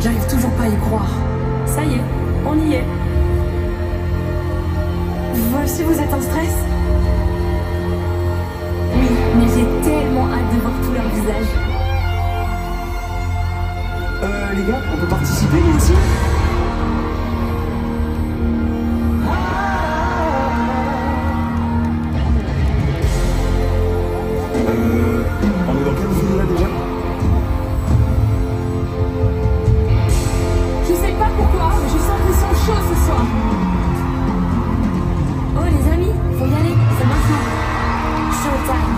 J'arrive toujours pas à y croire. Ça y est, on y est. Vous aussi, vous êtes en stress? Oui, mais j'ai tellement hâte de voir tous leurs visages. Les gars, on peut participer nous aussi? On est dans quelle ville là déjà? Je sais pas pourquoi, mais je sens qu'ils sont chauds ce soir. Oh les amis, faut y aller, c'est maintenant. Showtime.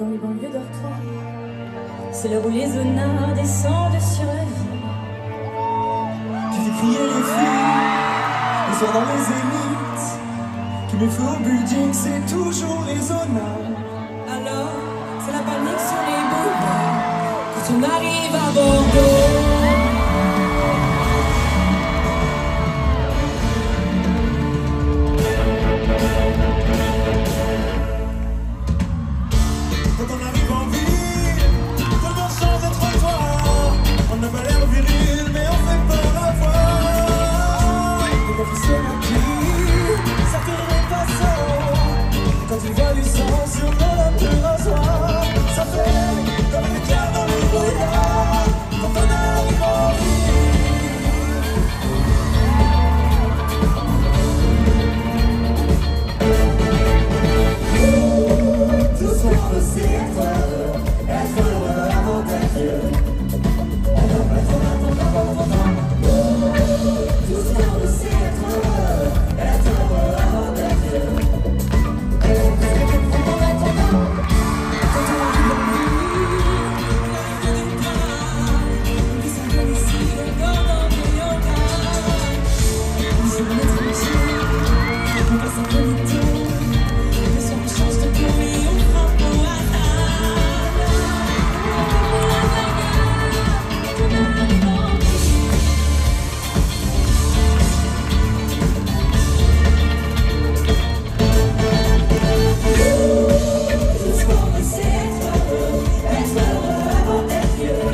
Dans les banlieues dortoirs, c'est l'heure où les honneurs descendent sur la vie. Qui fait crier les filles, les soirs dans les zéniths, qui met feu au building, c'est toujours les honneurs. Alors, c'est la panique sur les boulevards quand on arrive à Bordeaux. Quand tu vois du sang sur mon lame de rasoir, ça fait comme le cœur dans le brouillard. Quand on arrive en ville, tout ce qu'on veut c'est être heureux avant d'être vieux. Tout ce qu'on veut c'est être heureux avant d'être vieux.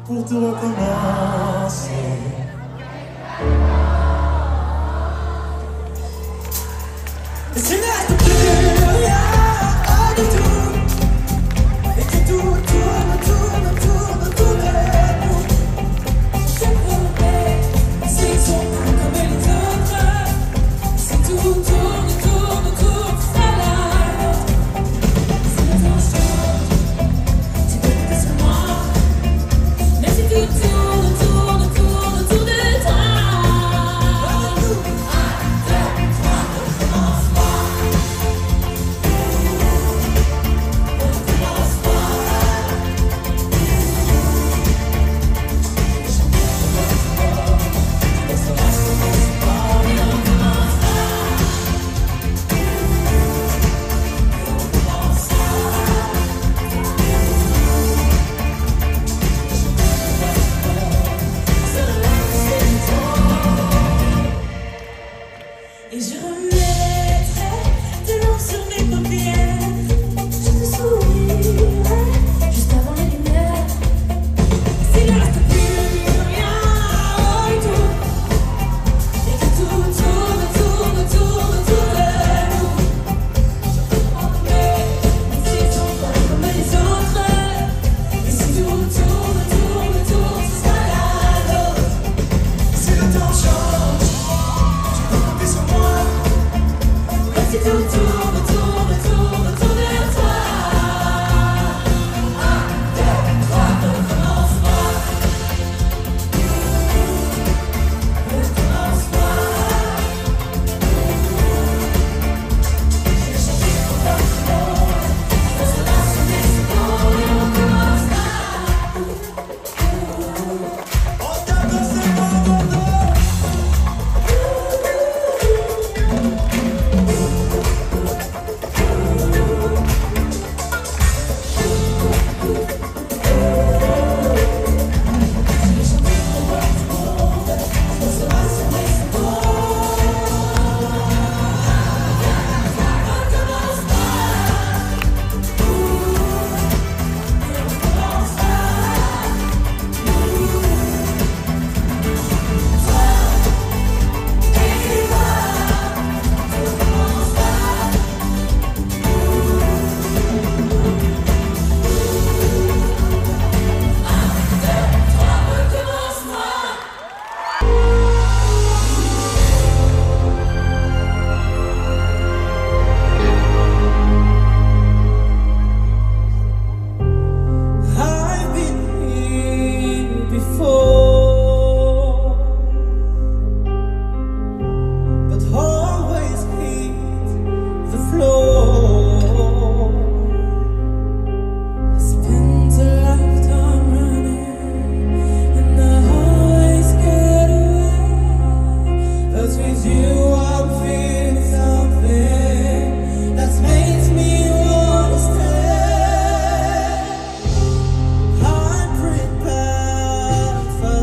Pour tout recommencer. Et s'il ne reste plus rien du tout, et que tout tourne vers nous, c'est promets, s'ils sont pas comme les autres, si tout tourne, ça l'arrête. Si attention, tu peux compter sur moi. Mais si tout tourne, before, but always hit the floor. I spent a lifetime running, and I always get away. But with you I'm feeling something that makes me wanna stay. I'm prepared for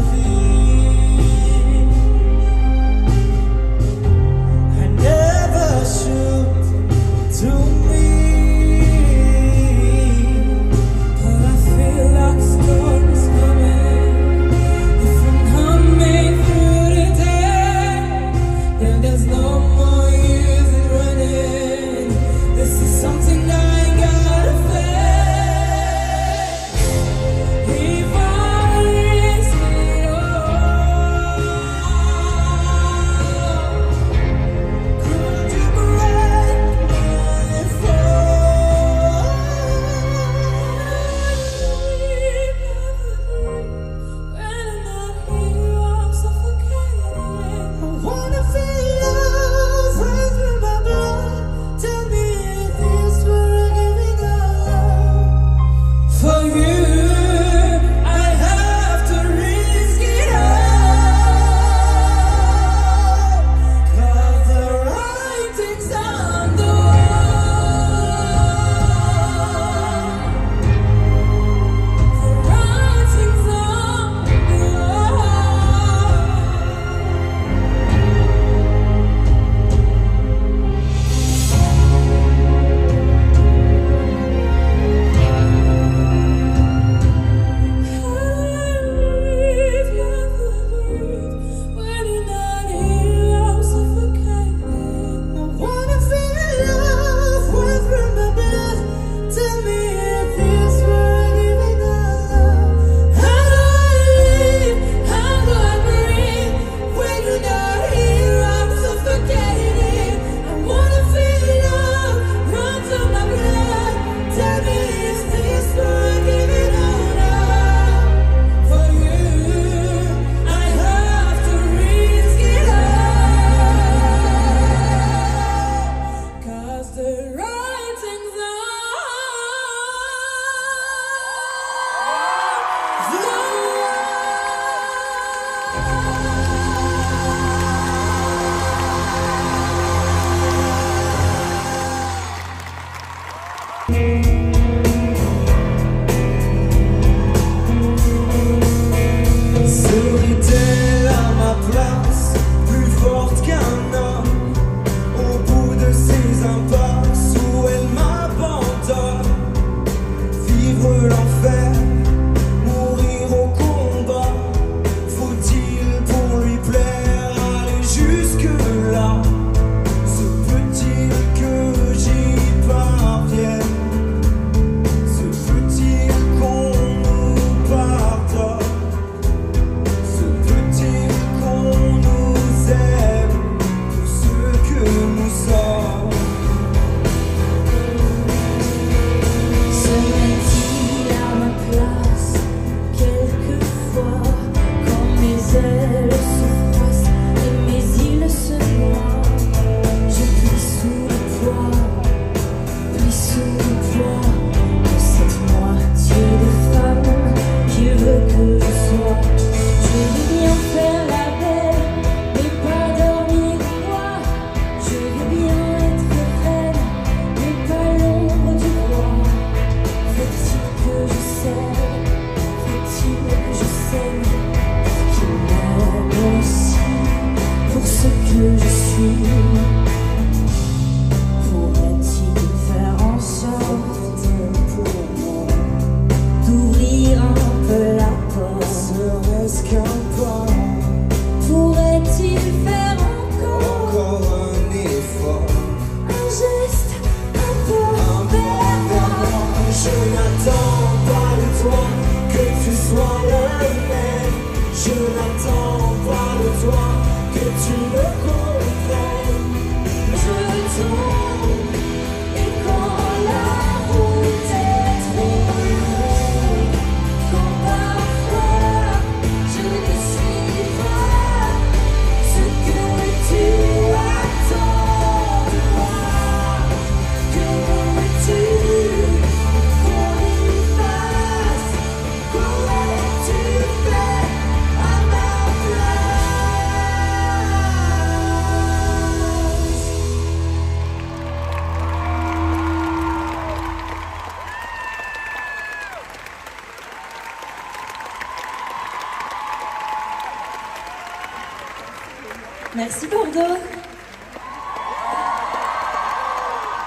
Merci Bordeaux.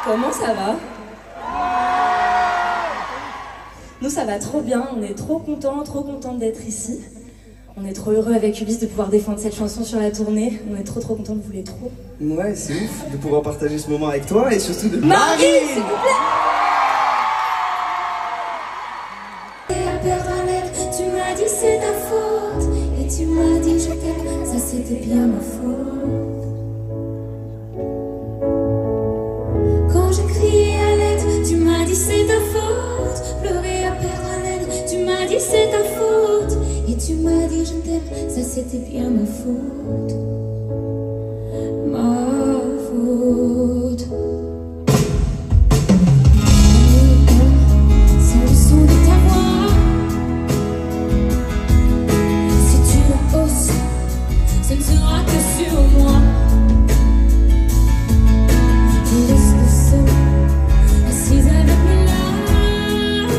Comment ça va? Nous ça va trop bien, on est trop contente d'être ici. On est trop heureux avec Ulysse de pouvoir défendre cette chanson sur la tournée. On est trop contents, vous voulez trop. Ouais, c'est ouf de pouvoir partager ce moment avec toi et surtout de Marie, s'il vous plaît. Tu m'as dit c'est ta faute et tu m'as dit je t'aime, ça c'était bien ma faute. Quand j'ai crié à l'aide, tu m'as dit c'est ta faute. Pleurer à perdre haleine, tu m'as dit c'est ta faute et tu m'as dit je t'aime, ça c'était bien ma faute. Ma faute. C'est le son de ta voix. Ce ne sera que sur moi. Je reste seule, assise avec mes larmes.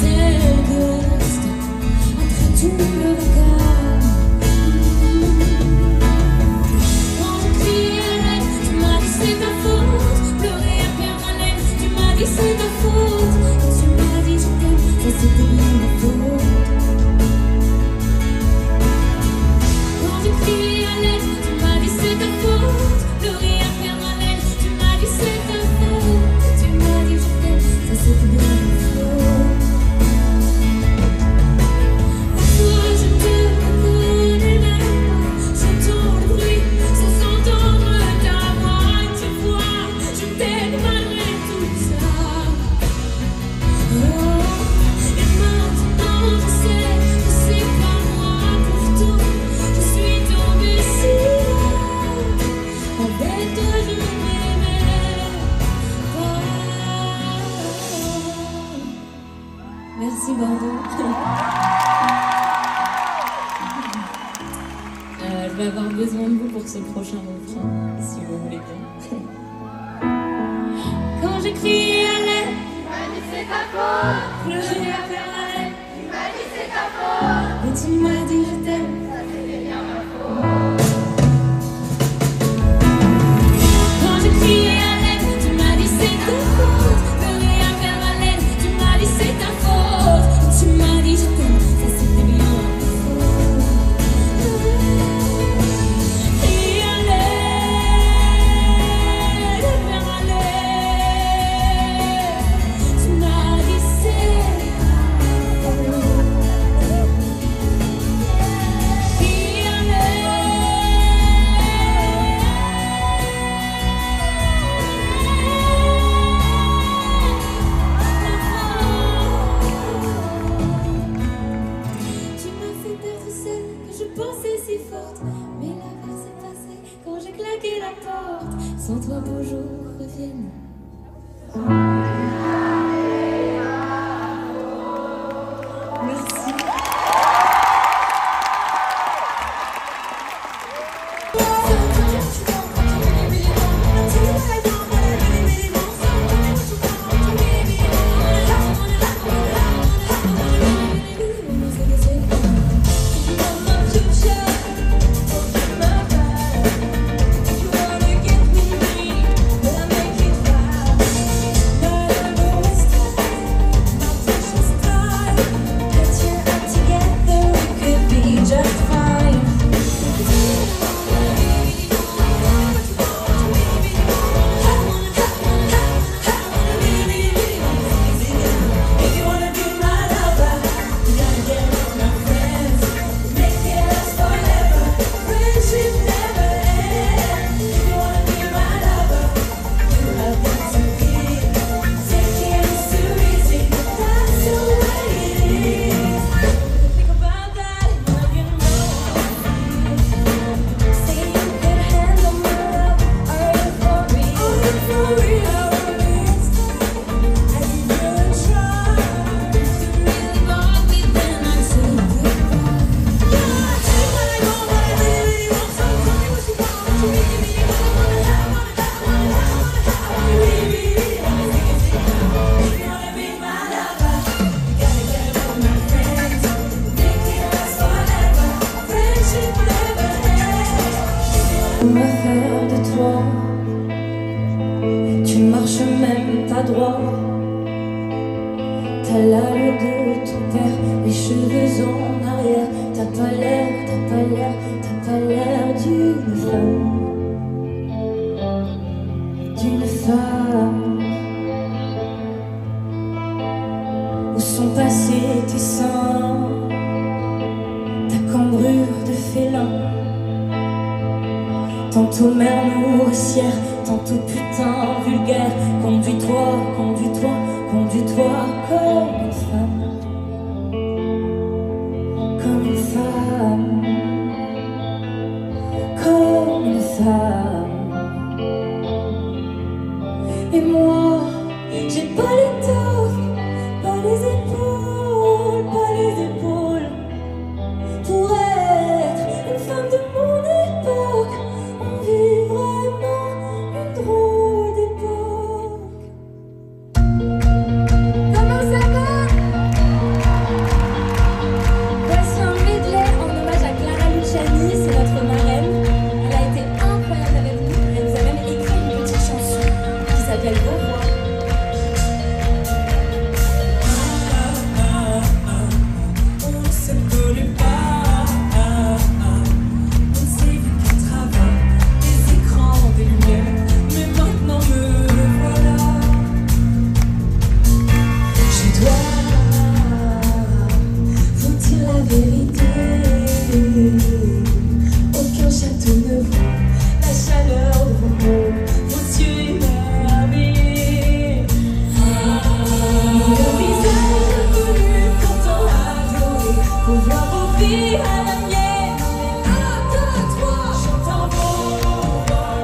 C'est le reste entre tout le regard. Quand je crie à l'aide, tu m'as dit c'est ta faute. Pleurer à perdre haleine, tu m'as dit c'est ta faute. Et tu m'as dit je t'aime, ça c'était bien ma faute. Crier à l'aide, tu m'as dit c'est ta faute. Pleurer à perdre haleine, tu m'as dit c'est ta faute. Tu m'as dit je t'aime, ça c'était bien ma faute. Toi je te reconnais même pas. J'entends le bruit sans entendre ta voix. Et tu vois, je t'aime malgré tout ça. Oh, et maintenant je sais que c'est pas moi pourtant. Je suis tombée si haut, avec toi je m'aimais pas. Merci Bordeaux. Je vais avoir besoin de vous pour ce prochain refrain, si vous voulez bien. Quand j'ai crié à l'aide, tu m'as dit c'est ta faute. Pleurer à perdre haleine, tu m'as dit c'est ta faute. Et tu m'as dit je t'aime. Quand j'ai crié à l'aide, tu m'as dit c'est ta faute. Pleurer à perdre haleine, tu m'as dit c'est ta faute. Tu m'as dit je t'aime, ça c'était bien ma faute. Crier à l'aide, perdre haleine, tu m'as dit c'est maladroit. T'as l'allure de ton père, les cheveux en arrière. T'as pas l'air d'une femme. D'une femme. Où sont passés tes seins, ta cambrure de félin? Tantôt mère nourricière, tantôt putain vulgaire. Conduis-toi, conduis-toi, conduis-toi comme une femme. Comme une femme. Comme une femme. Et moi, j'ai pas l'étoffe, pas les épaules, pas les épaules pour être une femme de mon époque. On vit vraiment une drôle d'époque. Comment ça va? Voici un medley en hommage à Clara Luciani, c'est notre marraine. Elle a été incroyable avec nous, elle nous a même écrit une petite chanson qui s'appelle Vos voix. Aucun château ne vaut la chaleur de vos mots, vos yeux émerveillés. Vos visages reconnus quand on a adoré, pour voir vos vies à la mienne. Attends-toi, j'entends vos voix,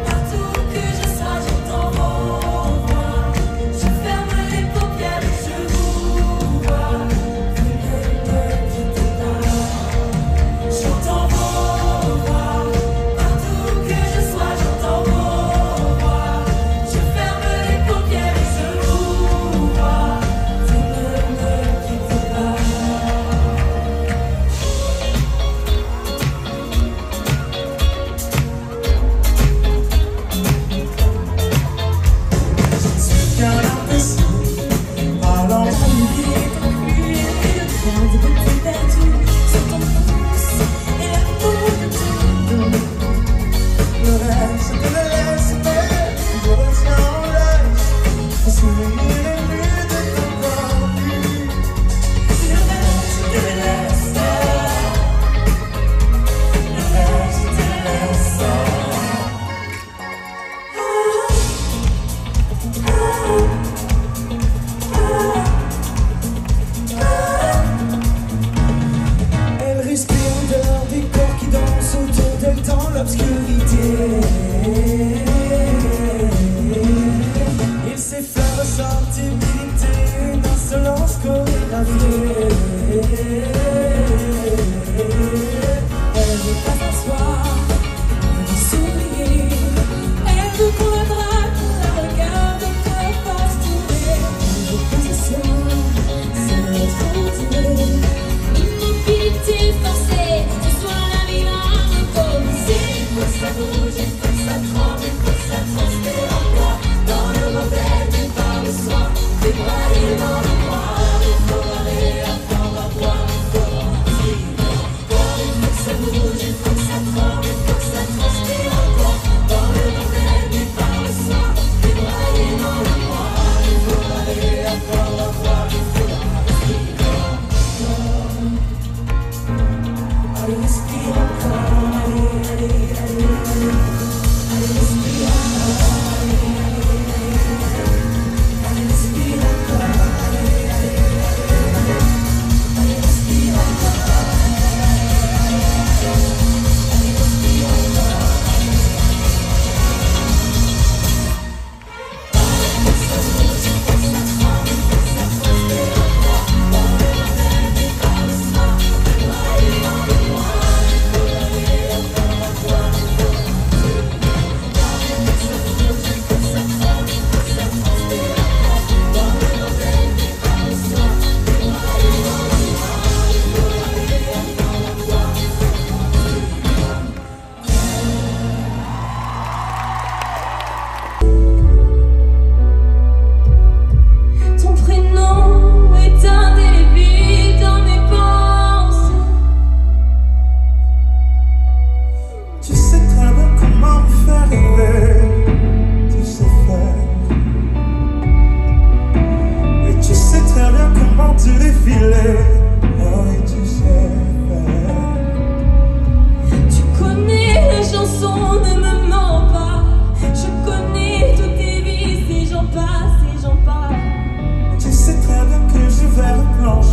partout que je sois, j'entends vos voix. Je ferme les paupières et je vous vois. Vous ne quittez pas. J'entends vos voix, partout que je sois, j'entends vos voix. Je ferme les paupières et je vous vois. Vous ne quittez pas. Je suis qu'un imbécile, allant La nuit est tranquille et le train de beauté perdu sur ton pouce et la peau de ton dos. le reste, je te le laisse faire. Je retiens en laisse un souvenir ému de ton corps nu. Le reste, je te le laisse faire. Le reste, je te le laisse faire. Elle respire l'odeur des corps qui dansent autour d'elle dans l'obscurité. Il s'effleure sans timidité, une insolence chorégraphiée. Elle veut pas s'asseoir, elle veut sourire. Elle veut qu'on la drague, qu'on la regarde, qu'elle fasse tourner. Elle veut pas s'asseoir, c'est trop tiré. Immobilité forcée, ce soir la vie va improviser. Il faut que ça bouge, il faut que ça tremble, il faut que ça transpire encore. Dans le modèle du par le soir, débraillé dans le noir, il faut barrer la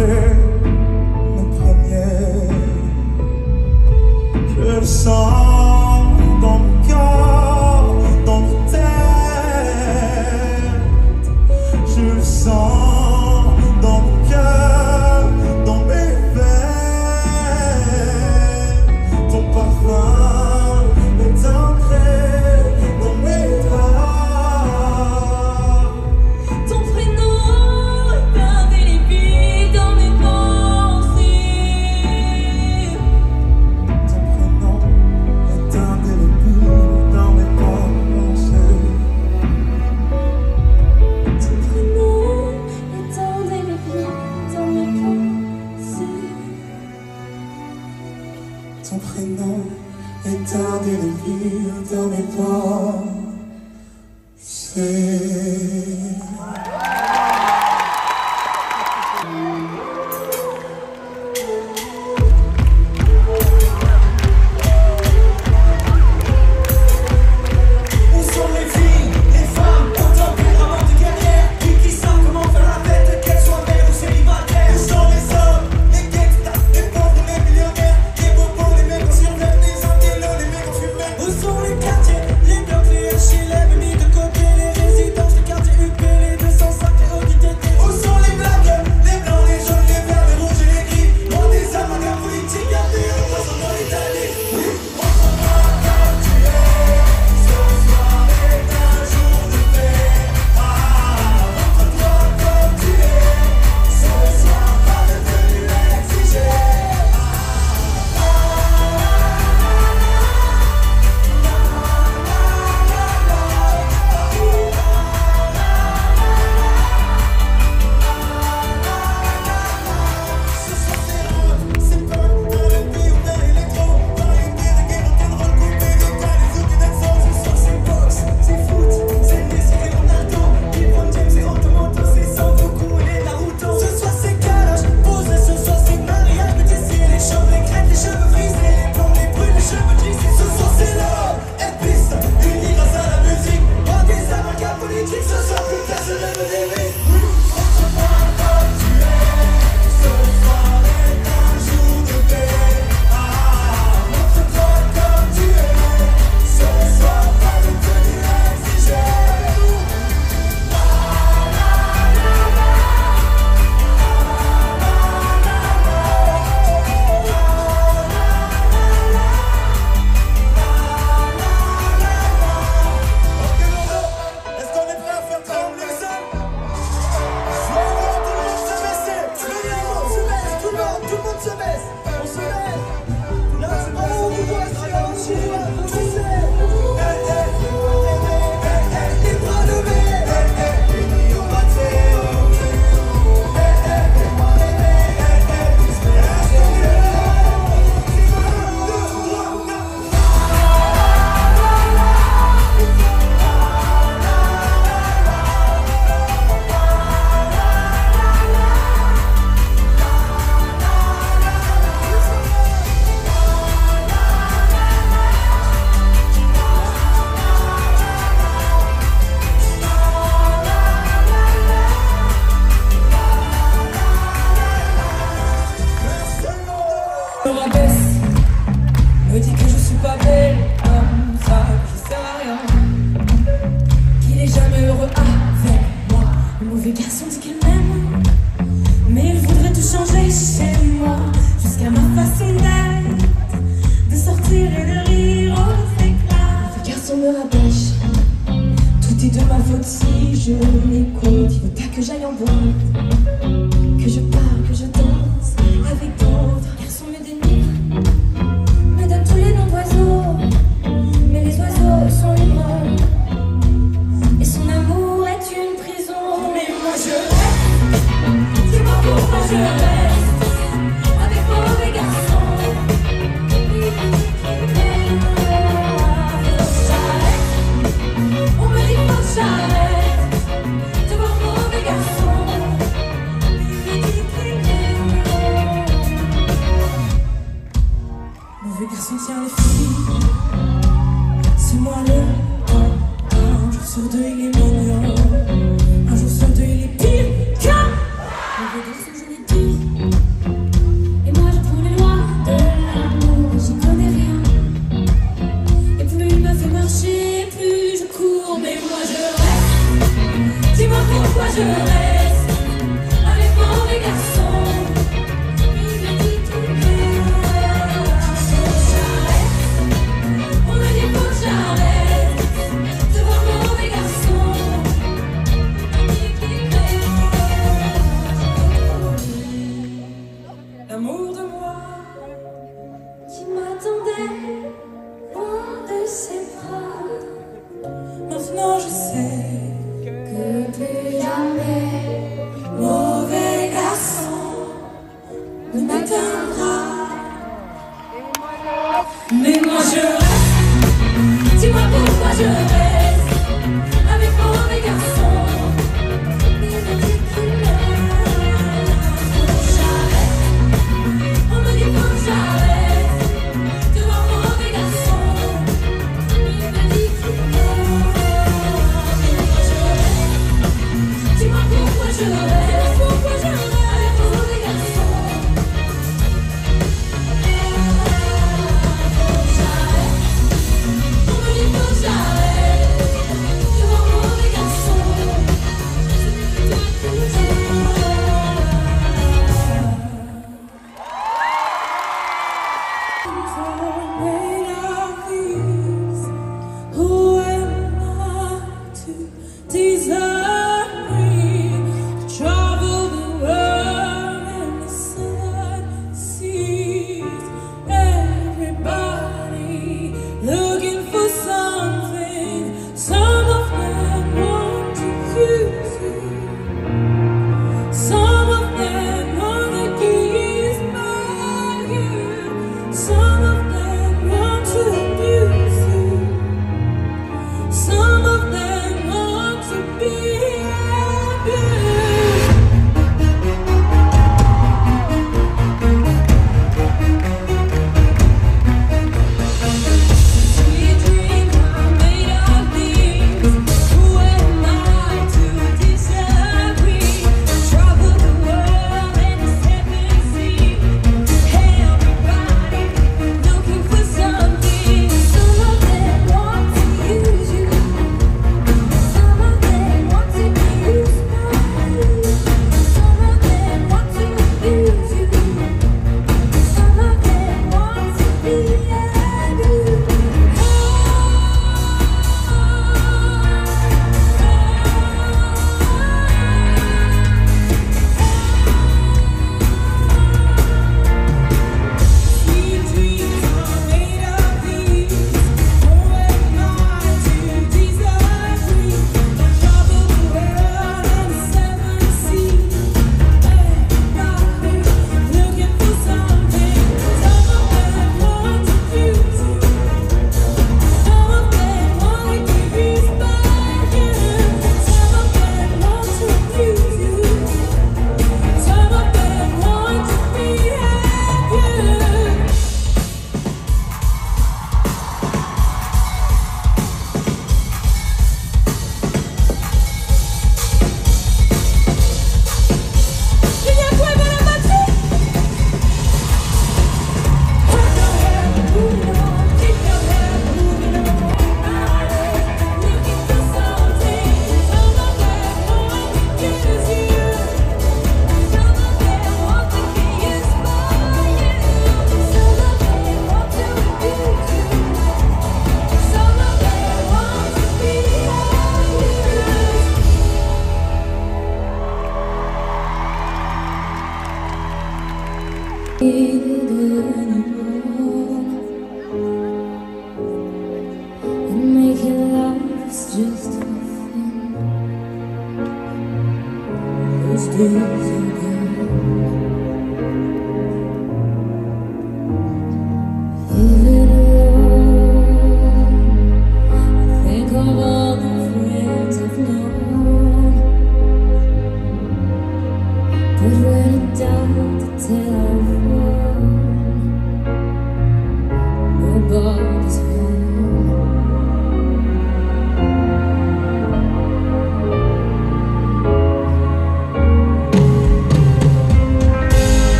changer nos premiers. Je le sens dans mon cœur, dans ma tête. Je le sens dans mon cœur, dans mes veines. Ton parfum est ancré dans mes draps. Ton prénom est indélébile dans mes pensées. Ton prénom est indélébile dans mes pensées. Ton prénom est indélébile dans mes pensées. Ton prénom est indélébile dans mes pensées. Où sont les filles, les femmes, autant vraiment de guerrières, qui savent comment faire la fête, qu'elles soient mères ou célibataires. Où sont les hommes, les gangsters, les pauvres, les millionnaires, les bobos, les mecs en survêt, les intellos, les mecs en fumée. Où sont les quartiers, les blocs, les HLM, mis de côté, les résidences, les quartiers UP, les 205, les ODTT. Où sont les blagues, les blancs, les jaunes, les verts, les rouges et les gris. Loin des amalgames politiques, gardés en passant dans l'Italie. Me rabaisse, me dit que je suis pas belle comme ça, que je sers à rien, qu'il est jamais heureux avec moi. Le mauvais garçon dit qu'il m'aime, mais il voudrait tout changer chez moi, jusqu'à ma façon d'être, de sortir et de rire aux éclats. Le mauvais garçon me rabâche, tout est de ma faute si je l'écoute. Il veut pas que j'aille en boîte, que je parle, que je danse avec d'autres. Me donne tous les noms d'oiseaux, mais les oiseaux sont libres, et son amour est une prison. Mais moi je reste, dis-moi pourquoi je reste avec mon mauvais garçon. J'arrête, on me dit pas que j'arrête de voir mon mauvais garçon. Mauvais garçon tient les filles, c'est moi le temps. Un jour sur deux il est mignon, un jour sur deux il est pire qu'un mauvais garçon, je l'ai dit. Mais moi je reste, dis-moi pourquoi je reste avec mon mauvais garçon. Il me dit qu'il m'aime. J'arrête, on me dit faut que j'arrête de voir mon mauvais garçon. Il me dit qu'il m'aime. Mais moi je reste, dis-moi pourquoi je reste, pourquoi je reste avec mon mauvais garçon.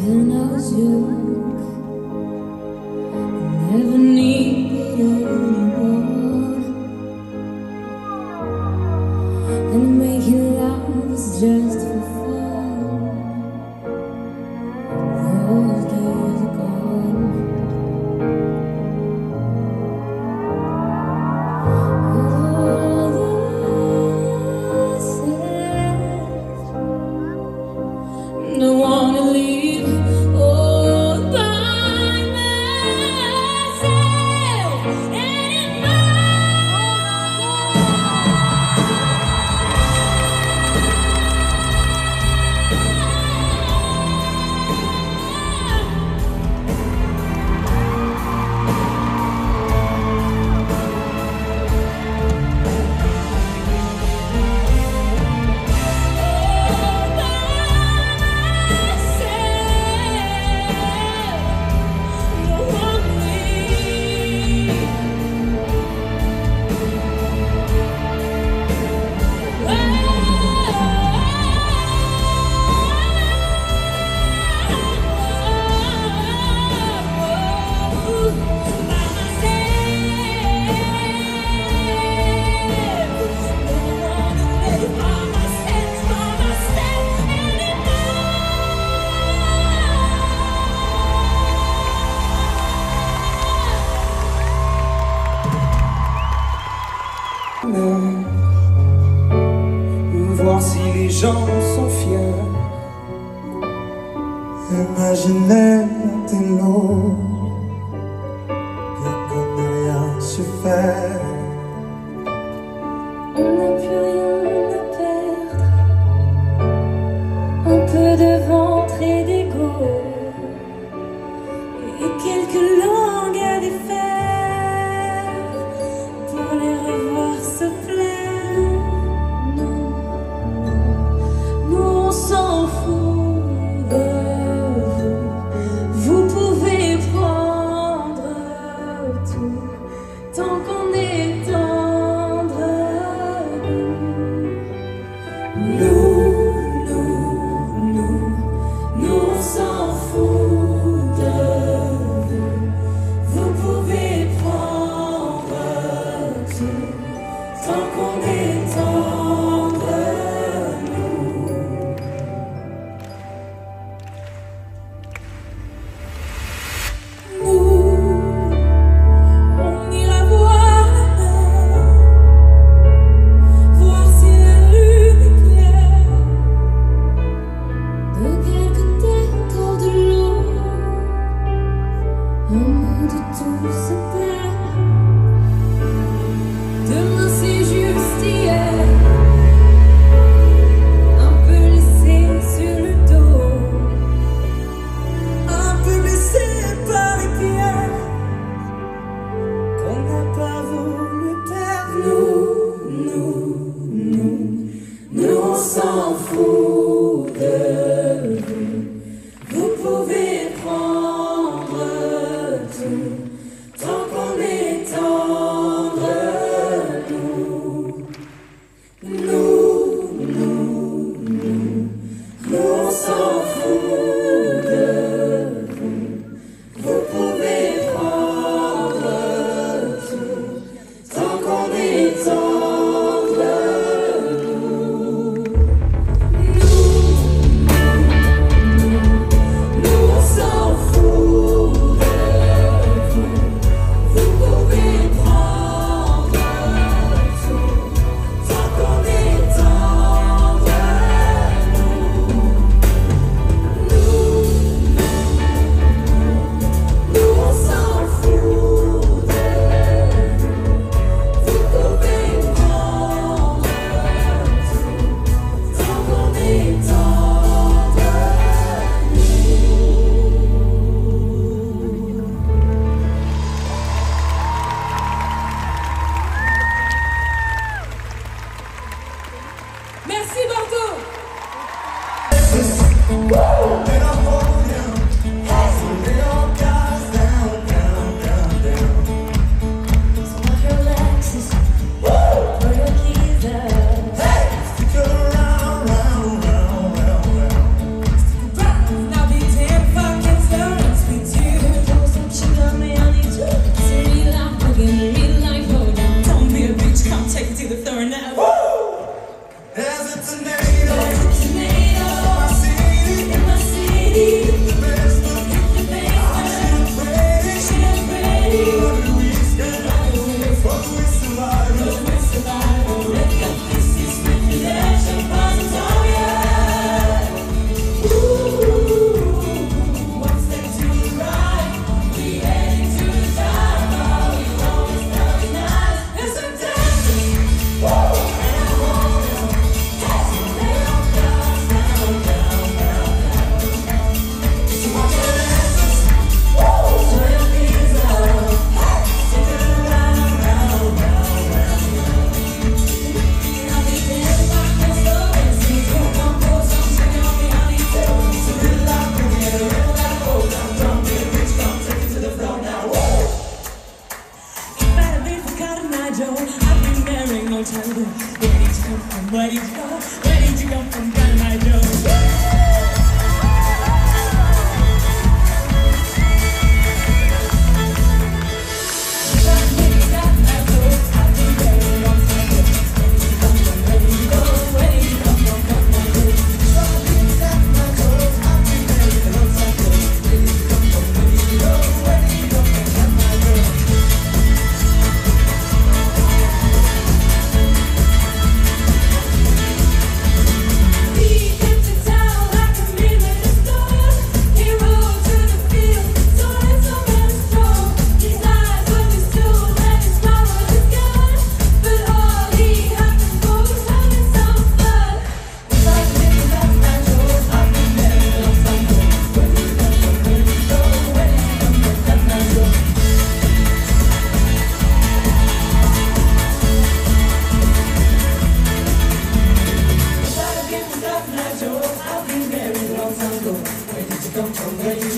When I was young, I never needed anyone, and making love was just for fun. Those days are gone. Don't wanna leave all by myself anymore. Voir si les gens sont fiers. Imaginez un télo, bien qu'on n'ait rien su faire. On n'a plus rien à perdre, un peu de ventre et d'ego, et quelques langues à défaire pour les revoir se plaire. Non, nous on s'en fout de vous, vous pouvez prendre tout tant qu'on est tendre. Nous on s'en fout de vous, vous pouvez prendre tout tant qu'on est tendre. Nous, on ira voir voir si la lune est claire. De quelques têtes hors de l'eau, un monde où tout se perd. Demain c'est juste hier, un peu laissé sur le dos, Un peu blessé par les pierres qu'on n'a pas voulu perdre. Nous on s'en fout de vous, vous pouvez prendre tout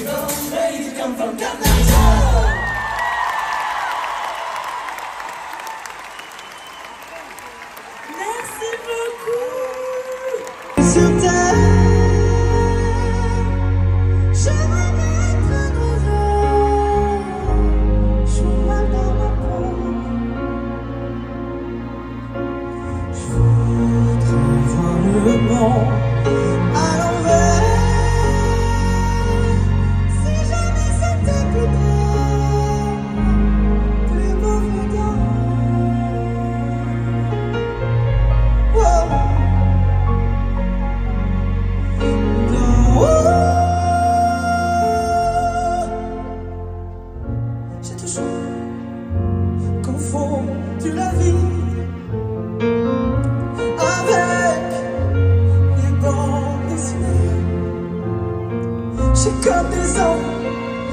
ready to come from Canada. Merci beaucoup. Sur terre, j'aimerais être un oiseau. Je suis mal dans ma peau. Je voudrais voir le monde à l'envers. Si jamais c'était plus beau regard. Wow. J'ai toujours confondu la vie avec les bandes dessinées. J'ai comme des ans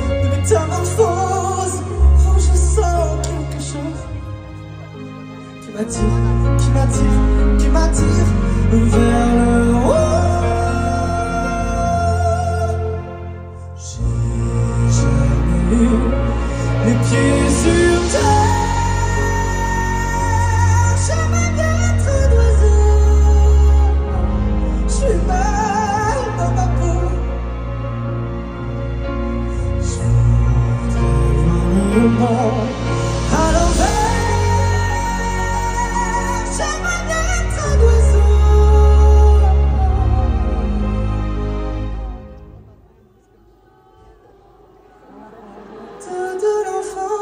de métamorphose. Oh, je sens quelque chose qui m'attire, qui m'attire, qui m'attire vers le haut. J'ai jamais eu les pieds sur terre. J'aimerais bien être un oiseau. Je suis mal dans ma peau. Je voudrais voir le monde à l'envers. J'aimerais bien être un oiseau. De l'enfant,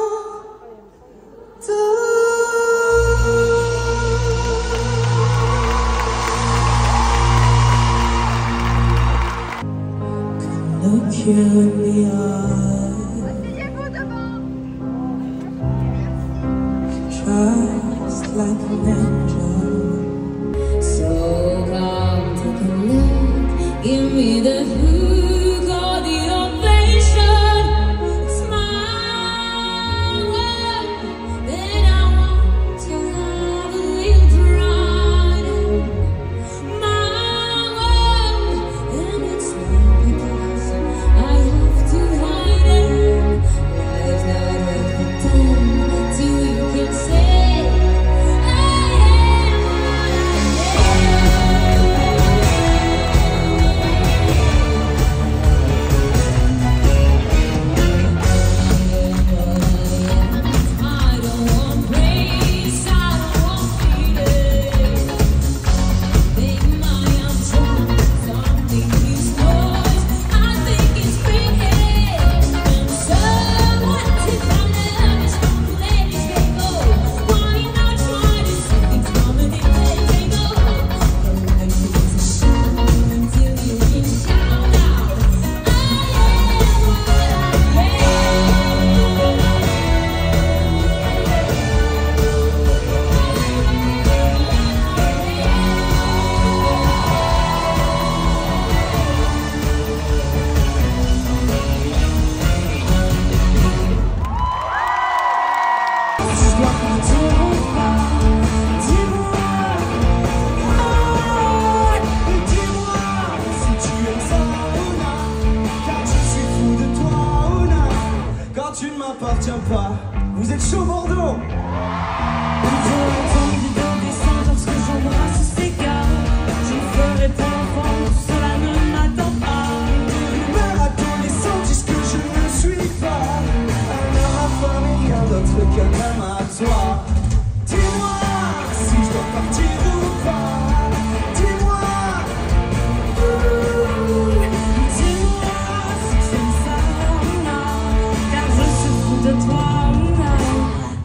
look you in the eye, just like an angel. So come take a look, give me the hook or the ovation. It's my world that I want to have a little pride. My world, and it's not because I have to hide it. Life's not worth the time till you can say I am what I I don't want praise, I don't want feeling. Baby, I'm drunk, something is noise. I think it's freaking. So what if our love is wrong? Let it go. Why not try to see things from a different angle? Life is a show until you can shout out. I am what I Dis-moi si tu aimes ça ou non, car je suis fou de toi ou non. Quand tu ne m'appartiens pas, vous êtes chaud Bordeaux. lorsque j'embrasse ces gars, je ferai pour l'enfant, cela ne m'attend pas. Mère adolescent, dis ce que je ne suis pas. Un homme à femme et rien d'autre qu'un homme à toi. Dis-moi si je dois partir ou pas. Dis-moi. Dis-moi si tu aimes ça ou non, car je suis fou de toi ou non,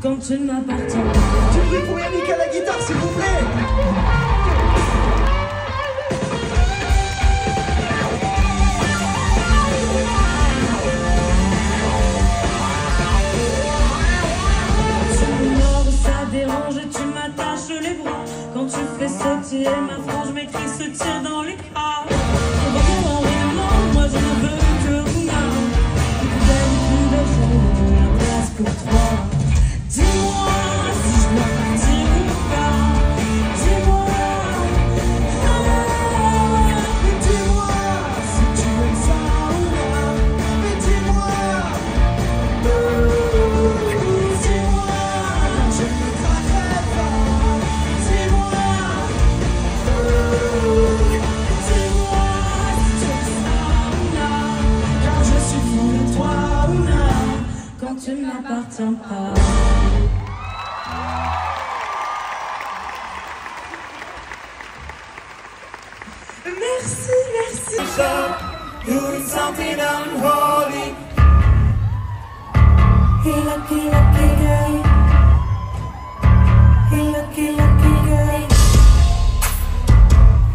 quand tu ne m'appartiens pas. Tu pries pour Yannick à la guitare s'il vous plaît. Ça dérange, tu m'attaches les bras. Quand tu fais sautiller ma frange, mes cris se tirent dans les bras. Moi je ne veux que rien. Plus belle, plus de jour, la place pour toi. Dis-moi si je dois partir ou pas. Dis-moi. m'appartient pas. Merci, merci. Doing something unholy. Hey, lucky, lucky girl. Hey, lucky, lucky girl.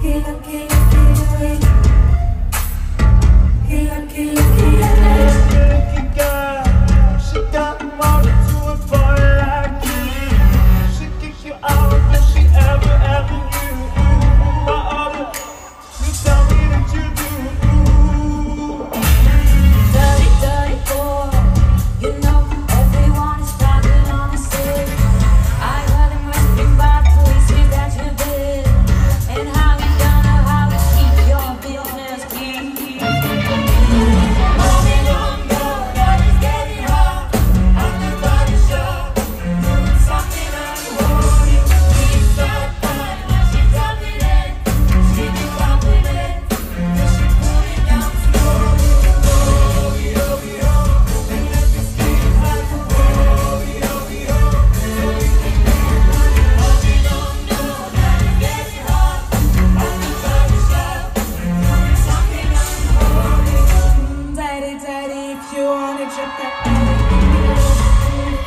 Hey, lucky, lucky girl. Hey, lucky, lucky girl. Lucky girl, she got wanted to a boy like you. She kicked you out if she ever knew. You tell me that you do. Dirty, dirty boy. You know everyone is talking on the street. I heard him whispering about places that you've been, and how you don't know how to keep your business clean. Mommy don't know that it's getting hot. I'm the body shop, doing something unholy. She's so fine when she's dropping it. She be popping it, then she put it down slowly. And let me see it happen. Mommy don't know that it's getting hot. I'm the body shop, doing something unholy. Daddy, daddy, if you wanna drop that body,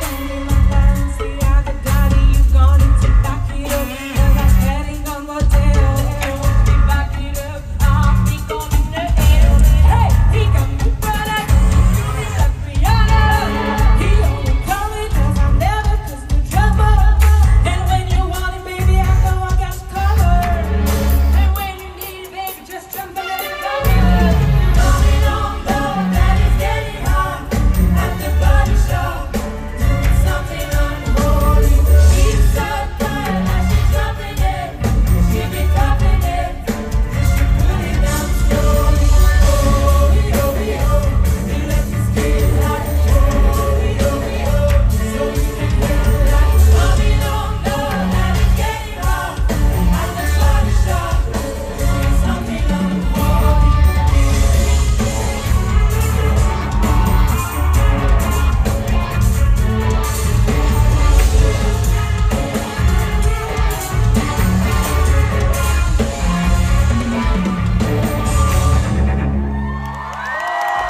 baby, my Balenciaga daddy, you gonna need to back it up. 'Cause I'm heading on motel. If you back it up, I'll be going to hell. Hey, he got me product, you be like Rihanna. He only coming 'cause I never cause the trouble. And when you want it, baby, I know I got you covered. And when you need it, baby, just jump and let it go. Mommy don't know that it's getting hot at the body shop, doing something unholy. She's so fine when she's dropping it. She be popping it, then she put it down slowly. And let me see it happen. So we can relax. Mommy don't know that it's getting hot at the body shop, doing something unholy.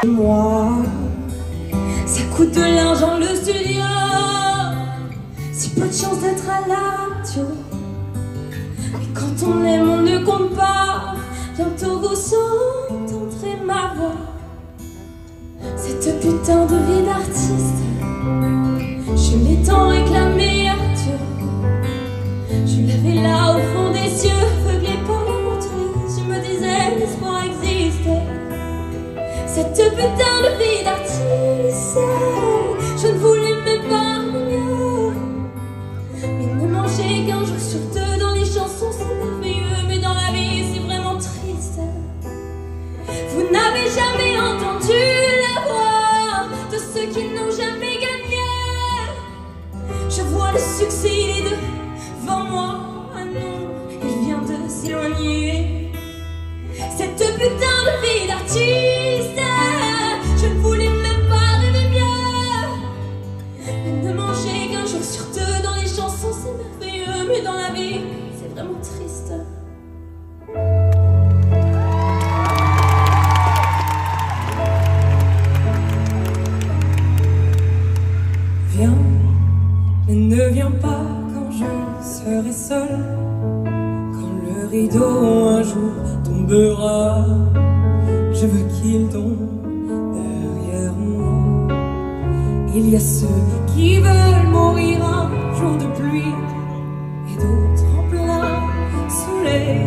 Moi, ça coûte de l'argent le studio. Si peu de chance d'être à la radio. Mais quand on aime, on ne compte pas. Bientôt vous entendrez ma voix. Cette putain de vie d'artiste, je l'ai tant réclamée, Arthur. Je l'avais là au fond des cieux, aveuglé par l'amour triste. Je me disais, l'espoir existait. Cette putain de vie d'artiste, je ne voulais même pas mieux. Mais ne manger qu'un jour sur deux dans les chansons, c'est merveilleux. Mais dans la vie, c'est vraiment triste. Vous n'avez jamais entendu la voix de ceux qui n'ont jamais gagné. Je vois le succès, il est devant moi. Ah non, il vient de s'éloigner. Cette putain de vie d'artiste, je ne voulais même pas rêver mieux. Mais ne manger qu'un jour sur deux dans les chansons, c'est merveilleux. Mais dans la vie, c'est vraiment triste. Viens, mais ne viens pas quand je serai seule. Quand le rideau un jour tombera, je veux qu'il tombe derrière moi. Il y a ceux qui veulent mourir un jour de pluie et d'autres en plein soleil.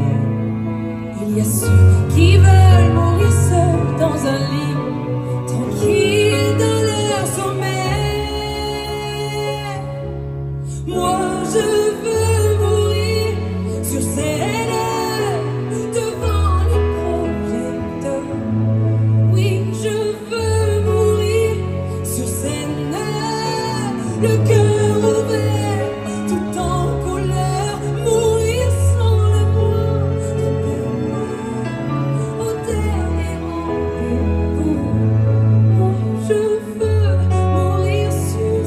Il y a ceux qui veulent mourir seuls dans un lit, tranquille dans leur sommeil. Moi je veux mourir sur scène, devant les projecteurs. Oui, je veux mourir sur scène, le cœur ouvert, tout en colère. Mourir sans le moindre peur, au dernier rendez-vous. Moi je veux mourir sur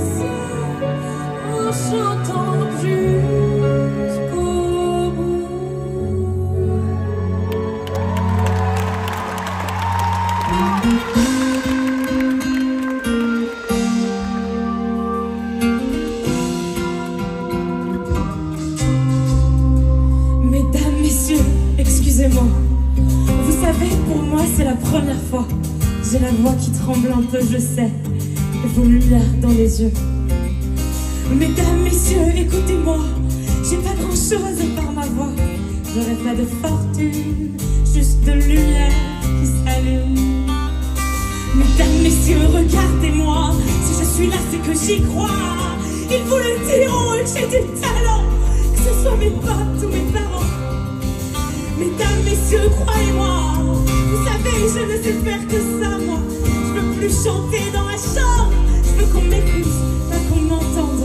parle un peu, je sais, et vos lumières dans les yeux. Mesdames, messieurs, écoutez-moi, j'ai pas grand-chose à part ma voix. J'aurais pas de fortune, juste de lumière qui s'allume. Mesdames, messieurs, regardez-moi, si je suis là, c'est que j'y crois. Ils vous le diront, que j'ai du talent, que ce soit mes potes ou mes parents. Mesdames, messieurs, croyez-moi, vous savez, je ne sais faire que ça, moi. Je veux plus chanter dans ma chambre, je veux qu'on m'écoute, pas qu'on m'entende.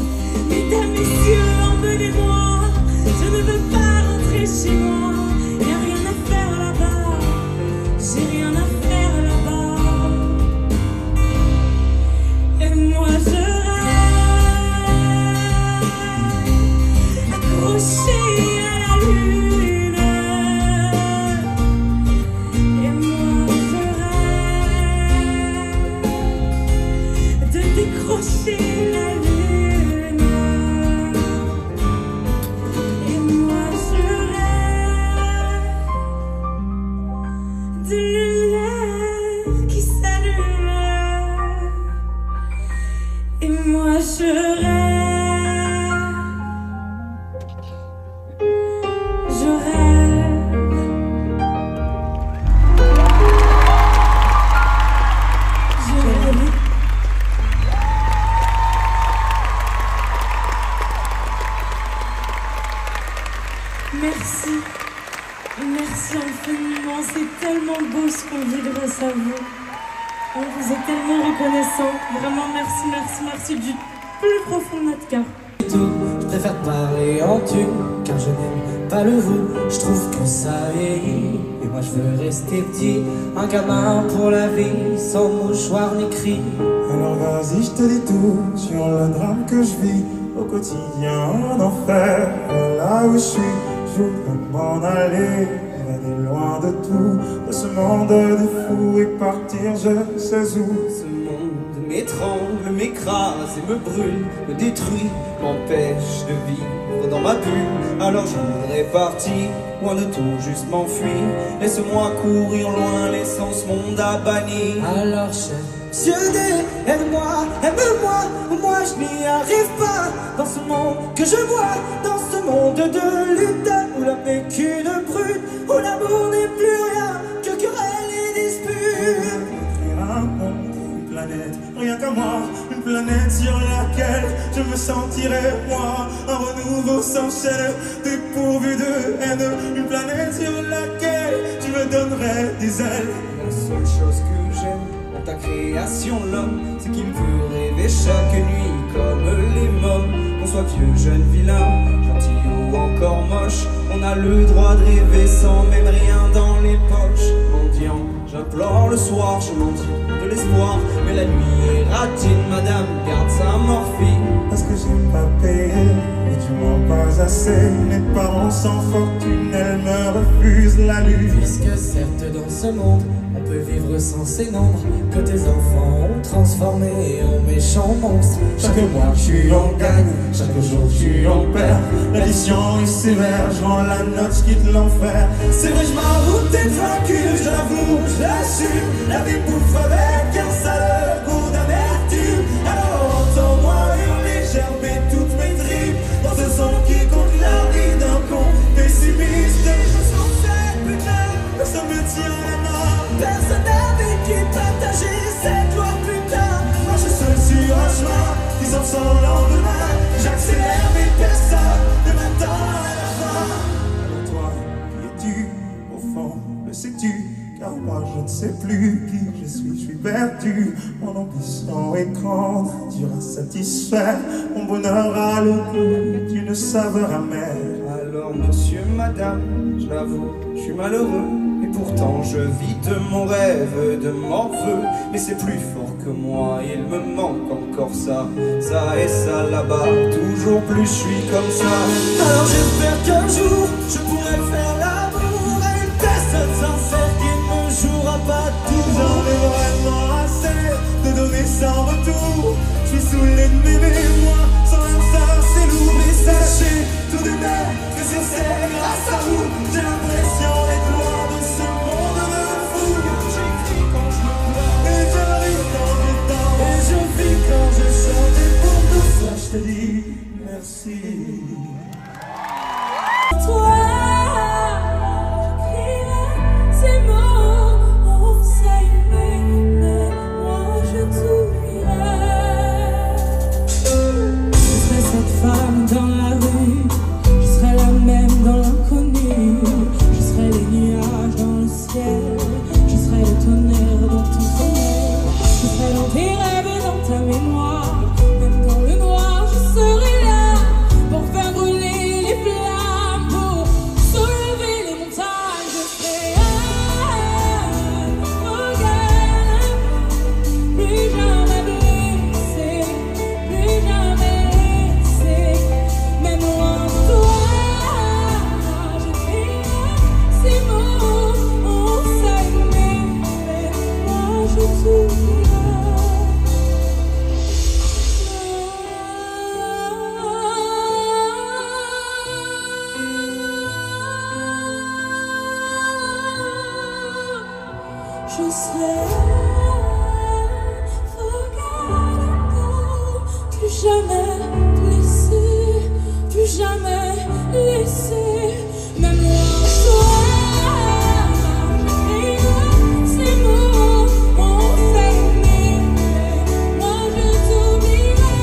Mesdames, messieurs, emmenez-moi, je ne veux pas rentrer chez moi. Y'a rien à faire là-bas, j'ai rien à faire là-bas. Et moi je rêve, accrochée à la lune. Et moi je rêve de décrocher la lune. Et moi je rêve de lumière qui s'allume. Et moi je rêve, je rêve. Je rêve. Merci, merci infiniment, c'est tellement beau ce qu'on vit grâce à vous. On vous est tellement reconnaissant, vraiment merci, merci, merci du plus profond de notre cœur. Je préfère parler en tu, car je n'aime pas le vous. Je trouve que ça vieillit, et moi je veux rester petit. Un gamin pour la vie, sans mouchoir ni cri. Alors vas-y, je te dis tout sur le drame que je vis au quotidien en enfer. Là où je suis, je voudrais m'en aller loin de tout, de ce monde de fous et partir je sais où. Ce monde m'étrangle, m'écrase et me brûle, me détruit, m'empêche de vivre dans ma bulle. Alors je voudrais partir, loin de tout, juste m'enfuir. Laisse-moi courir loin, laissant ce monde à bannir. Alors Dieu, aide-moi, aime-moi, moi je n'y arrive pas. Dans ce monde que je vois, dans ce monde de lutte, où l'homme n'est qu'une brute, où l'amour n'est plus rien que querelle et dispute. Un monde, une planète, rien qu'à moi, une planète sur laquelle je me sentirais moi. Un renouveau sans chaîne, dépourvu de haine, une planète sur laquelle tu me donnerais des ailes. La seule chose que j'aime dans ta création, l'homme, c'est qu'il me fait rêver chaque nuit comme les mômes. Qu'on soit vieux, jeune, vilain, gentil ou encore moche, on a le droit de rêver sans même rien dans les poches. Mendiant, j'implore le soir, je m'en dis de l'espoir, mais la nuit est ratine, madame, garde sa morphine. Parce que j'ai pas payé, et tu m'en pas assez. Mes parents sans fortune, elles me refusent la lune. Puisque certes dans ce monde, on peut vivre sans ces nombres que tes enfants ont transformés en méchants monstres. Chaque mois tu en gagnes, chaque jour tu en perds. L'addition est sévère, je rends la note, je quitte l'enfer. C'est vrai, je m'avoue d'être vaincu, j'avoue, je l'assume. La vie bouffe avec un sale goût d'amertume. Alors entends-moi hurler, gerber toutes mes tripes dans ce sang qui compte la vie d'un con pessimiste. Je sens cette putain, Ça me tient la main. personne avec qui partager cette loi plus tard. Moi je suis seul sur un chemin, disant sans lendemain. J'accélère mais personne ne m'attend à la fin. Alors toi, qui es-tu au fond, le sais-tu? Car moi je ne sais plus qui je suis perdu. Mon ambition est grande, dure à satisfaire. Mon bonheur a le goût d'une saveur amère. Alors monsieur, madame, je l'avoue, je suis malheureux. Et pourtant je vis de mon rêve, de mon vœu. Mais c'est plus fort que moi, il me manque encore ça. Ça et ça là-bas, toujours plus je suis comme ça. Alors j'espère qu'un jour, je pourrai faire l'amour à une personne sincère qui ne me jouera pas tout. J'en ai vraiment assez de donner sans retour. Je suis saoulé de m'aimer moi, sans rien faire c'est lourd. Mais sachez tout de même que sur c'est grâce à vous. J'ai l'impression d'être loin de ce monde de fou. J'écris quand je me vois Et j'arrive dans merci. Toi, j'écrirai ces mots, on s'est aimé, mais moi je t'oublierai. Je serai cette femme dans la rue, je serai la même dans l'inconnu, je serai les nuages dans le ciel, je serai le tonnerre dans ton sommeil, je serai dans tes rêves et dans ta mémoire, même dans le noir je serai là pour faire brûler les flammes, pour soulever les montagnes. Je serai plus jamais blessé, plus jamais laissé, même loin de toi. J'écrirai ces mots, on s'est aimé, mais moi je t'oublierai. Je serai forgettable, plus jamais blessé, plus jamais laissé, même loin de toi. J'écrirai ces mots, on s'est aimé, mais moi je t'oublierai.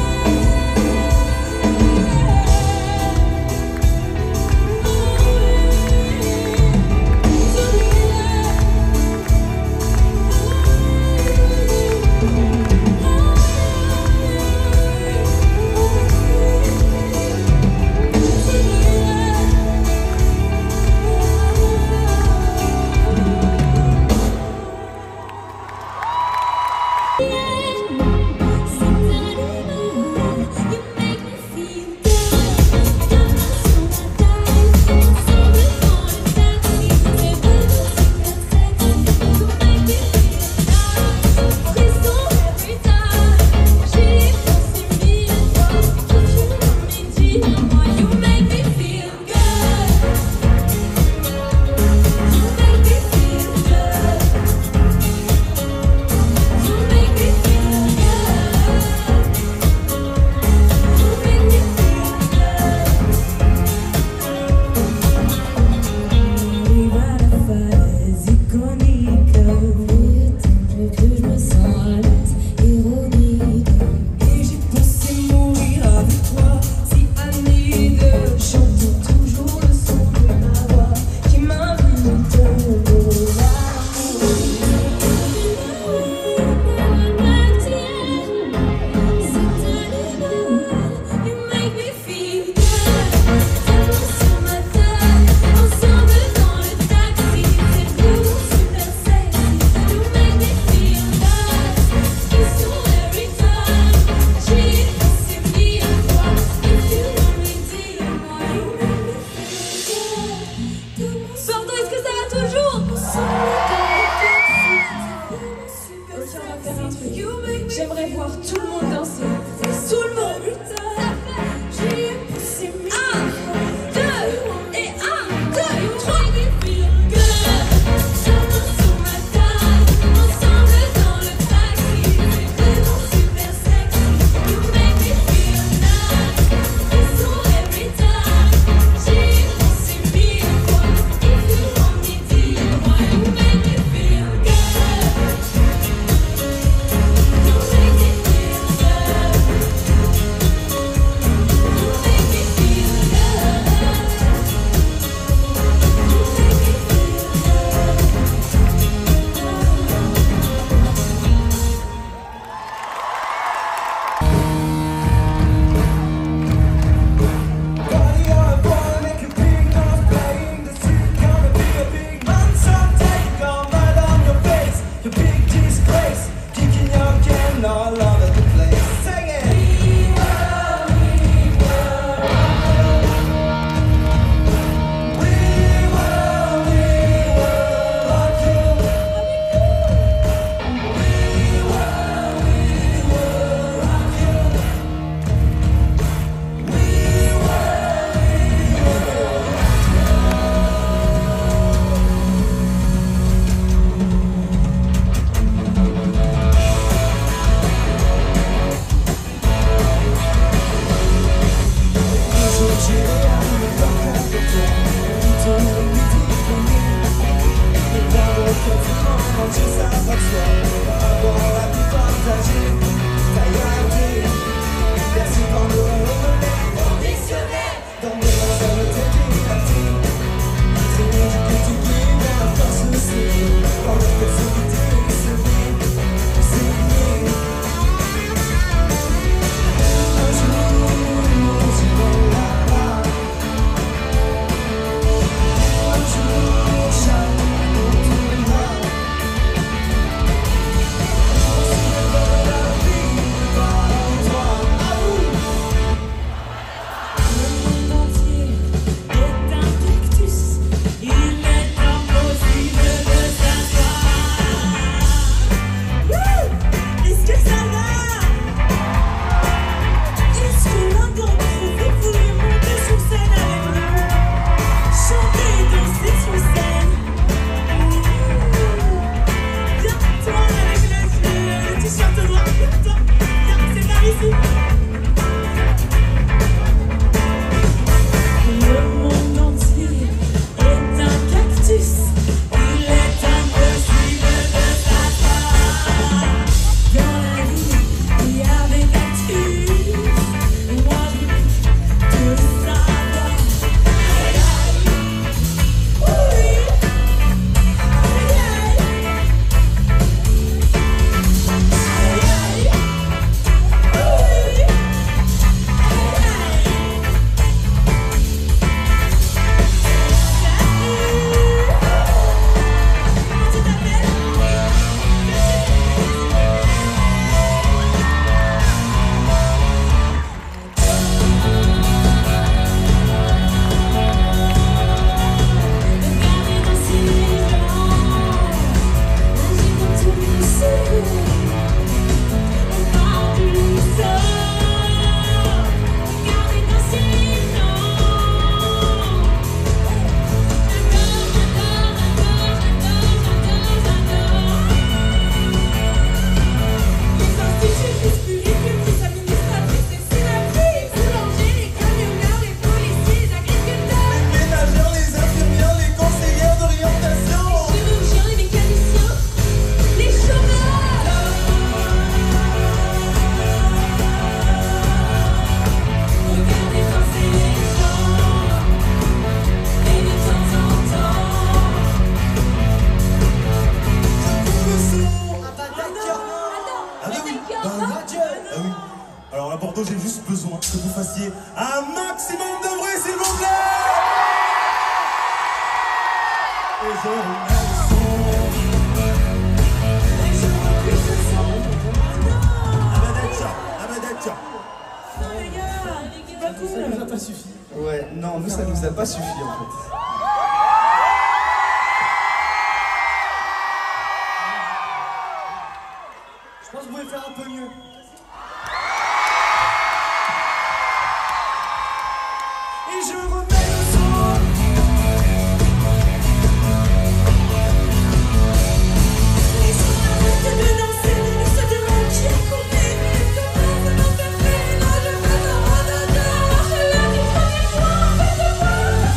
J'aimerais voir tout le monde danser. Tout le monde. J'ai poussé mes 1, 2 et 1, 2, 3. Sur ma taille, ensemble dans le taxi. C'est vraiment super sexy. You make me feel nice. It's so every time. J'ai poussé 1000 fois. If you want me, dis-moi. You make me feel good. You make me feel good. Radio. Ah oui. Alors à Bordeaux, j'ai juste besoin que vous fassiez un maximum de bruit, s'il vous plaît. Et je remets le son. Abadetcha. Ça nous a pas suffi. Ouais, non, nous ça nous a pas suffi en fait. Je pense que vous pouvez faire un peu mieux. Et je remets le son. Les gens arrêtent de danser, ils se demandent qui a coupé. Comment ça m'a fait faire? Non, je veux pas redonner. Je l'ai dit première fois, faites-moi un secret.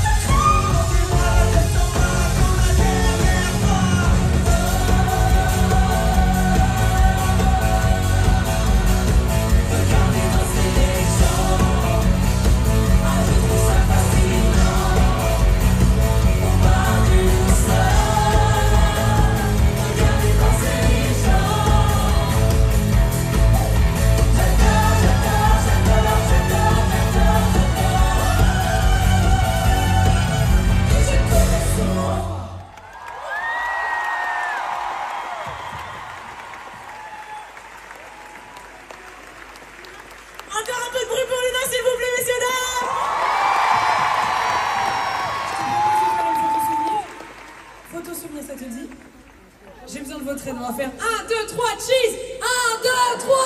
Oublie-moi la tête en bas comme la dernière fois. Regardez danser les gens. Ah, je trouve ça fascinant. On part d'une seule. Regardez danser les gens. Encore un peu de bruit pour Luna, s'il vous plaît, messieurs, dames. Photo souvenir, ça te dit? J'ai besoin de votre aide, on va faire 1, 2, 3, cheese. 1, 2, 3.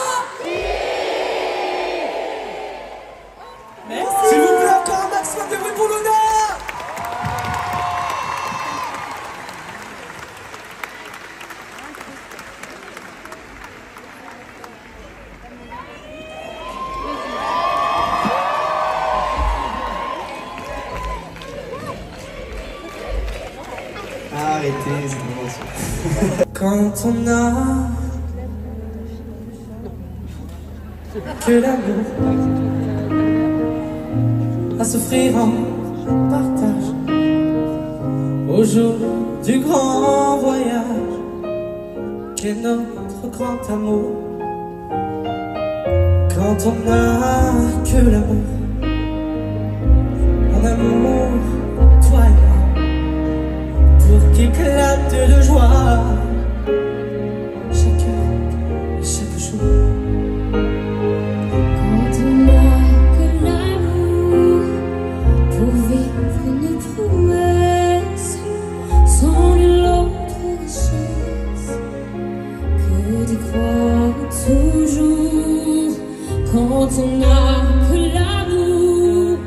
Merci. S'il vous plaît, encore un maximum de bruit pour Luna. Arrêtez, c'est bon ça. Quand on a que l'amour à s'offrir en partage au jour du grand voyage qu'est notre grand amour. Quand on a que l'amour, en amour, toi et moi, pour qu'éclate de joie chaque heure et chaque jour. Quand on n'a que l'amour pour vivre une promesse, sans nulle autre richesse que d'y croire toujours. Quand on n'a que l'amour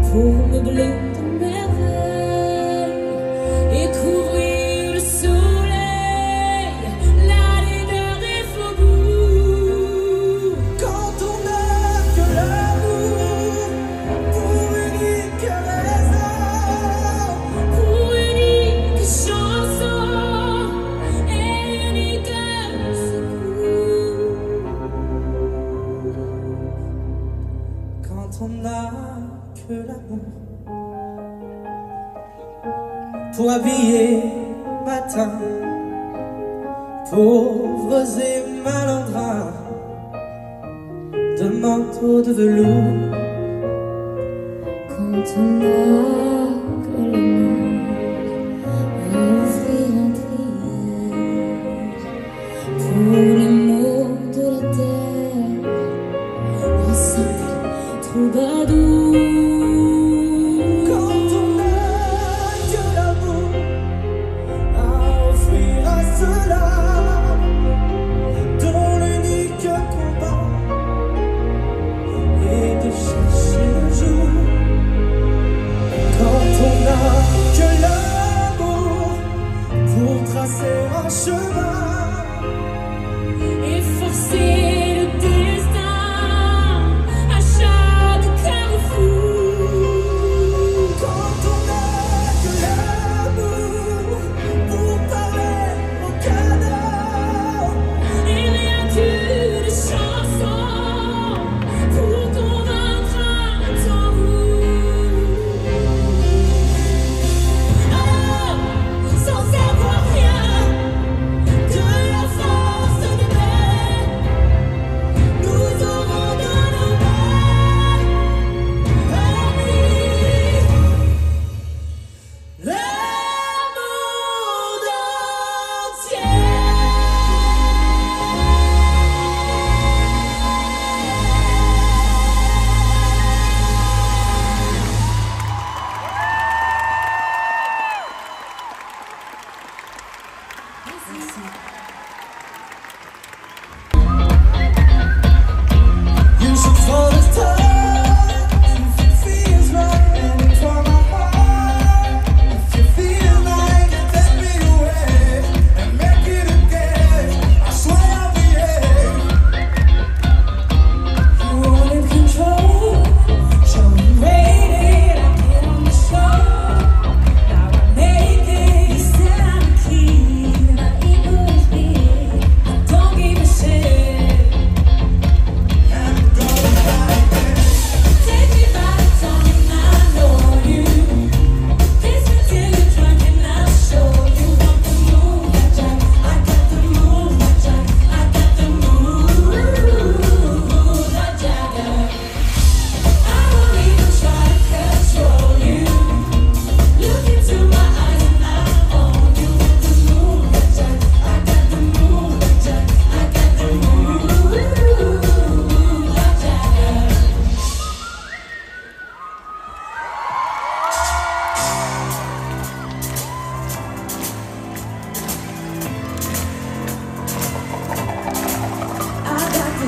pour meubler de merveilles et couvrir le soleil, la laideur des faubourgs. Quand on n'a que l'amour pour unique raison, Pour unique chanson et unique secours. quand on n'a que l'amour pour habiller matin, pauvres et malandrins de manteaux de velours. Quand on n'a que l'amour à offrir en prière pour les maux de la terre, un simple troubadour. Quand on n'a que l'amour à offrir à ceux-là dont l'unique combat est de chercher le jour.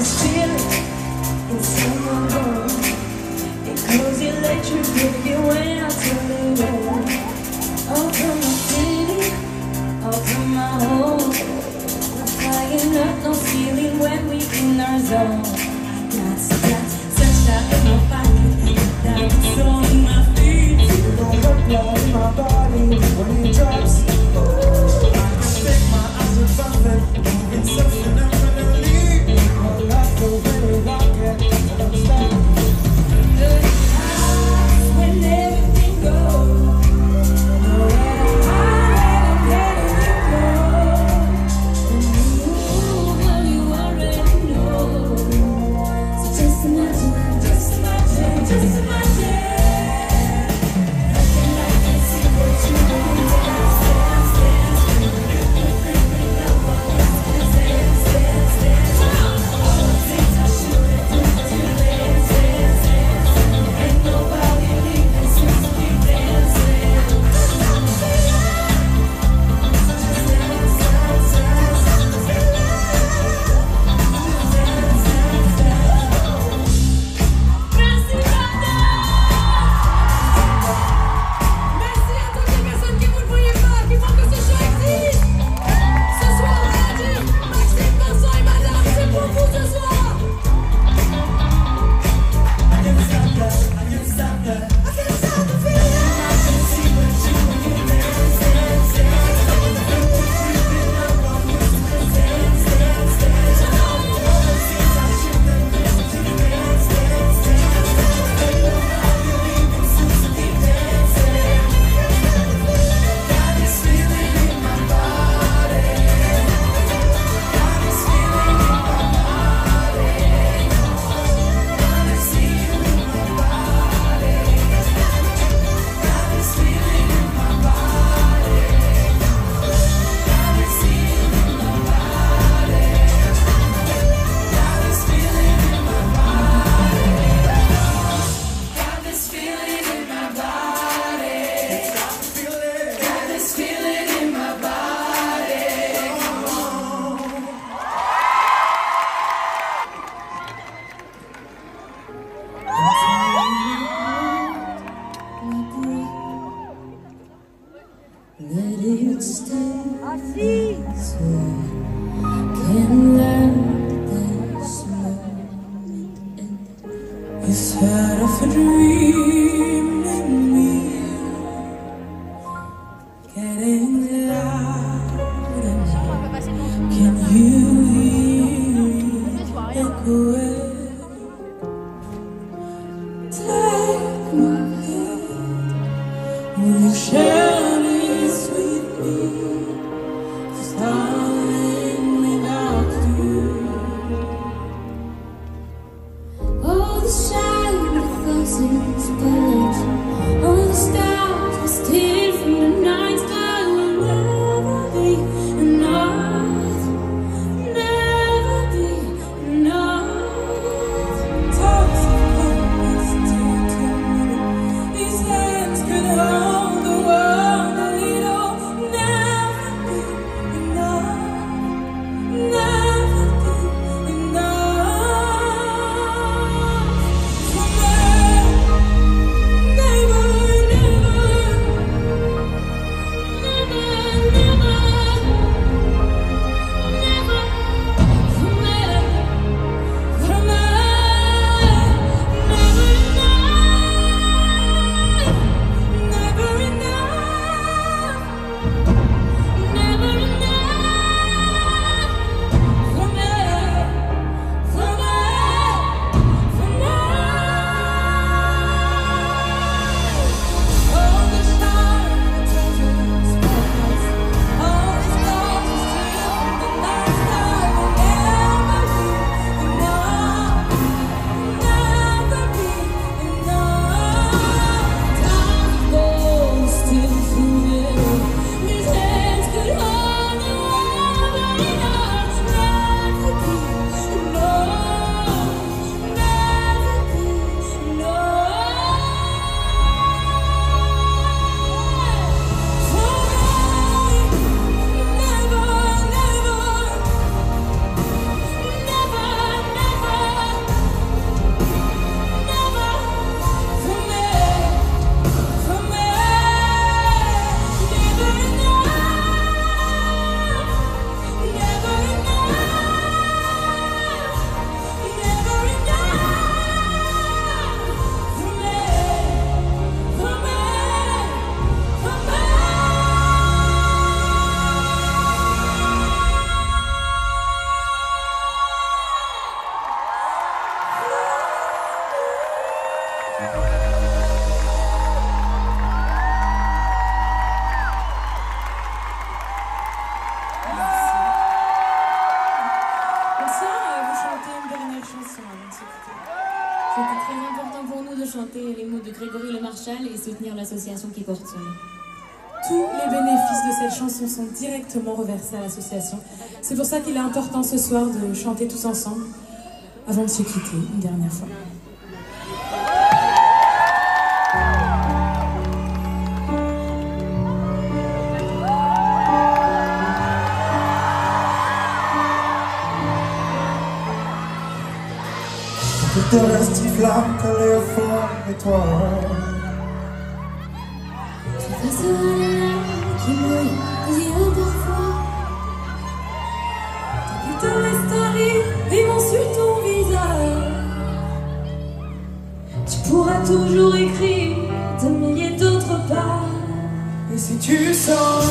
this feeling inside my bones. It goes electric when I turn it on. All from my city, all from my home. We're flying up, no ceiling when we in our zone. That's sunshine in my pocket, that's the soul in my feet. Feel all the blood in my body when it drops. Ooh, I can take my eyes above it, moving so phenomenally. I love the way we rock it, don't stop. When everything goes, you already know. So just imagine, just imagine, just imagine. Nothing I can see but you. Dance, dance, dance. Dance, dance, dance. All the things I shouldn't do to dance, dance, dance. Ain't nobody leaving since we dancing. Just dance, dance, dance. Merci à toutes les personnes qui vous ne voyez pas, qui font que ce show existe. Ce soir, on a dit Maxime, Vincent et Madame, c'est pour vous ce soir. I can't stop the feeling. I can see what you do. Dance, dance, dance. Creeping up on me. Dance, dance, dance. All the things I shouldn't do. Dance, dance, dance. Ain't nobody leaving since we dancing. Got this feeling in my body. Got this feeling in my body. Wanna see you in my body. Got this feeling in my body. Gotta see you in my body. Got this feeling in my body. Got this feeling in my body. Got this feeling in my body. Let it stay so can learn this moment and Instead of a dream in me, getting louder now. Can you hear it echoing? Take my hand, will you share this with me? 'Cause darling, without you, all the shiny thousands of birds, all the stars we steal from the night sky will never be enough, never be enough. avant de se quitter. C'était très important pour nous de chanter les mots de Grégory Le Marchal et soutenir l'association qui porte son nom. Tous les bénéfices de cette chanson sont directement reversés à l'association. C'est pour ça qu'il est important ce soir de chanter tous ensemble avant de se quitter une dernière fois. Tout te reste là, collé au fond de toi. Face à la larme qui mouille les yeux parfois. Il te reste à rire, vivant sur ton visage. Tu pourras toujours écrire de milliers d'autres pages. Et si tu sens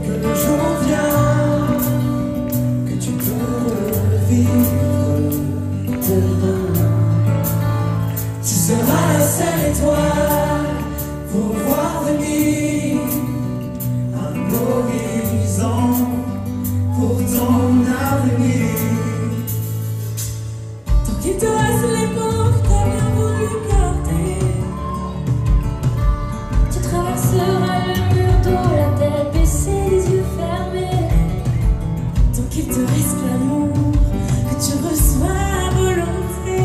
que le jour vient, que tu peux vivre demain, tu seras la seule étoile pour voir venir un horizon pour ton avenir. Tant qu'il te reste les mots que t'as bien voulu garder, Tu traverseras le mur d'eau, la tête baissée, les yeux fermés. tant qu'il te reste l'amour que tu reçois à volonté.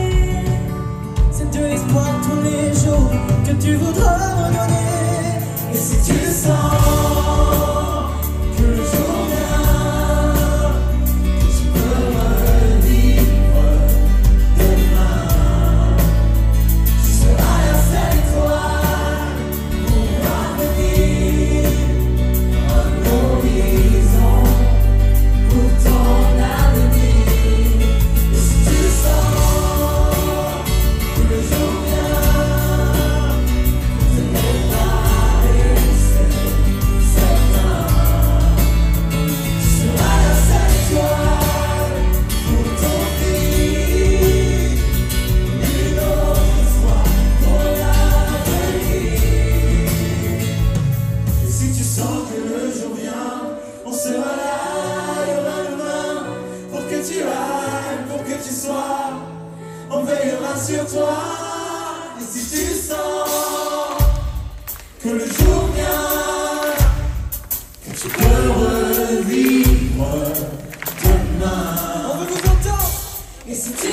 C'est de l'espoir tous les jours que tu voudras redonner. Et si tu sens que le jour vient, que tu peux revivre demain, tu seras la seule étoile pour voir venir un horizon pour ton avenir. Et si tu sens que le jour vient, te préparer, c'est certain. Tu seras la seule étoile pour ton pays, une autre fois pour l'avenir. Et si tu sens que le jour vient, on sera là, il y aura demain, pour que tu ailles, pour que tu sois, on veillera sur toi. Et si tu sens que le jour vient, que tu peux revivre demain, on veut vous entendre. Et si tu